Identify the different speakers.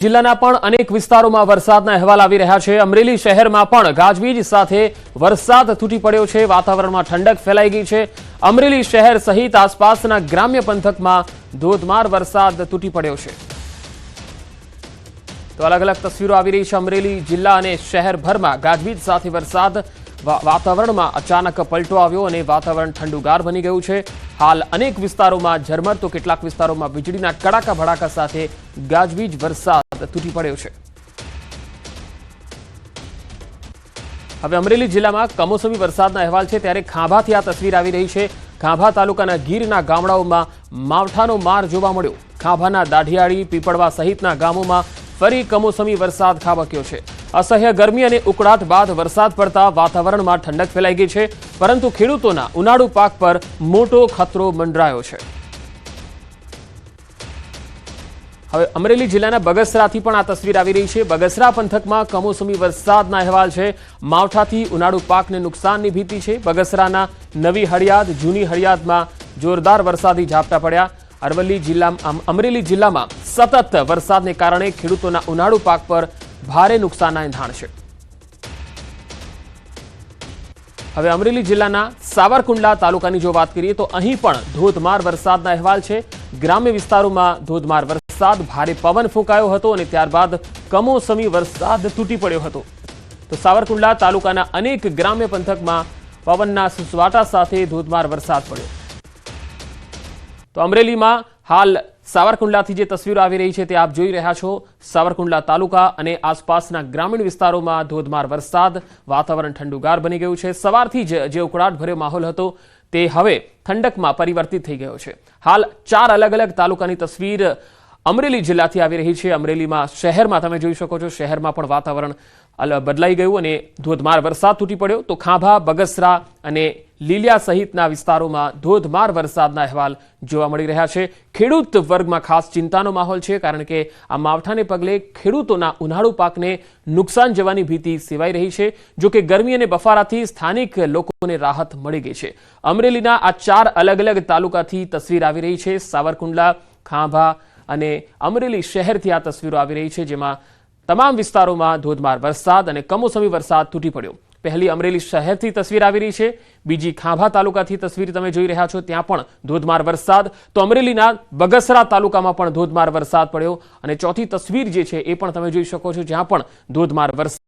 Speaker 1: જિલ્લાના પણ અનેક વિસ્તારોમાં વરસાદના અહેવાલ આવી રહ્યા છે। અમરેલી શહેરમાં પણ ગાજવીજ સાથે વરસાદ તૂટી પડ્યો છે। વાતાવરણમાં ઠંડક ફેલાઈ ગઈ છે। અમરેલી શહેર સહિત આસપાસના ગ્રામ્ય પંથકમાં ધોધમાર વરસાદ તૂટી પડ્યો છે। તો અલગ અલગ તસવીરો આવી રહી છે। અમરેલી જિલ્લા અને શહેરભરમાં ગાજવીજ સાથે વરસાદ, વાતાવરણમાં અચાનક પલટો આવ્યો અને વાતાવરણ ઠંડુગાર બની ગયું છે। હાલ અનેક વિસ્તારોમાં ઝરમર તો કેટલાક વિસ્તારોમાં વીજળીના કડાકા ભડાકા સાથે ગાજવીજ વરસાદ તૂટી પડ્યો છે। હવે અમરેલી જિલ્લામાં કમોસમી વરસાદના અહેવાલ છે, ત્યારે ખાંભાથી આ તસવીર આવી રહી છે। ખાંભા તાલુકાના ગીરના ગામડાઓમાં માવઠાનો માર જોવા મળ્યો। ખાંભાના દાઢિયાળી, પીપળવા સહિતના ગામોમાં ફરી કમોસમી વરસાદ ખાબક્યો છે। અસહ્ય ગરમી અને ઉકળાટ બાદ વરસાદ પડતા વાતાવરણમાં ઠંડક ફેલાઈ ગઈ છે, પરંતુ ખેડૂતોના ઉનાળુ પાક પર મોટો ખતરો મંડરાયો છે। હવે અમરેલી જિલ્લાના બગસરાથી પણ આ તસવીર આવી રહી છે। બગસરા પંથકમાં કમોસમી વરસાદના અહેવાલ છે। માવઠાથી ઉનાળુ પાકને નુકસાનની ભીતિ છે। બગસરાના નવી હળિયાદ, જૂની હળિયાદમાં જોરદાર વરસાદી ઝાપટા પડ્યા। અમરેલી જિલ્લામાં સતત વરસાદને કારણે ખેડૂતોના ઉનાળુ પાક પર ભારે નુકસાનના એંધાણ છે। હવે અમરેલી જિલ્લાના સાવરકુંડલા તાલુકાની જો વાત કરીએ તો અહીં પણ ધોધમાર વરસાદના અહેવાલ છે। ગ્રામ્ય વિસ્તારોમાં ધોધમાર વરસાદ, ભારે પવન ફૂંકાયો હતો અને ત્યારબાદ કમોસમી વરસાદ તૂટી પડ્યો હતો। તો સાવરકુંડલા તાલુકાના અનેક ગ્રામ્ય પંથકમાં પવનના સુસવાટા સાથે ધોધમાર વરસાદ પડ્યો। તો અમરેલીમાં હાલ સાવરકુંડલાથી જે તસવીરો આવી રહી છે તે આપ જોઈ રહ્યા છો। સાવરકુંડલા તાલુકા અને આસપાસના ગ્રામીણ વિસ્તારોમાં ધોધમાર વરસાદ, વાતાવરણ ઠંડુગાર બની ગયું છે। સવારથી જ જે ઉકળાટભર્યો માહોલ હતો તે હવે ઠંડકમાં પરિવર્તિત થઈ ગયો છે। હાલ 4 અલગ અલગ તાલુકાની તસવીર અમરેલી જિલ્લાથી આવી રહી છે। અમરેલીમાં શહેરમાં તમે જોઈ શકો છો, શહેરમાં પણ વાતાવરણ બદલાઈ ગયું અને ધોધમાર વરસાદ તૂટી પડ્યો। તો ખાંભા, બગસરા અને લીલિયા સહિતના વિસ્તારોમાં ધોધમાર વરસાદના અહેવાલ જોવા મળી રહ્યા છે। ખેડૂત વર્ગમાં ખાસ ચિંતાનો માહોલ છે, કારણ કે આ માવઠાને પગલે ખેડૂતોના ઉનાળુ પાકને નુકસાન જવાની ભીતિ સેવાઈ રહી છે। જો કે ગરમી અને બફારાથી સ્થાનિક લોકોને રાહત મળી ગઈ છે। અમરેલીના આ 4 અલગ અલગ તાલુકાથી તસવીર આવી રહી છે। સાવરકુંડલા, ખાંભા અને અમરેલી શહેરથી આ તસવીરો આવી રહી છે, જેમાં તમામ વિસ્તારોમાં ધોધમાર વરસાદ અને કમોસમી વરસાદ તૂટી પડ્યો। પહેલી અમરેલી શહેરથી તસવીર આવી રહી છે, બીજી ખાંભા તાલુકાથી તસવીર તમે જોઈ રહ્યા છો, ત્યાં પણ ધોધમાર વરસાદ। તો અમરેલીના બગસરા તાલુકામાં પણ ધોધમાર વરસાદ પડ્યો અને ચોથી તસવીર જે છે એ પણ તમે જોઈ શકો છો, જ્યાં પણ ધોધમાર વરસાદ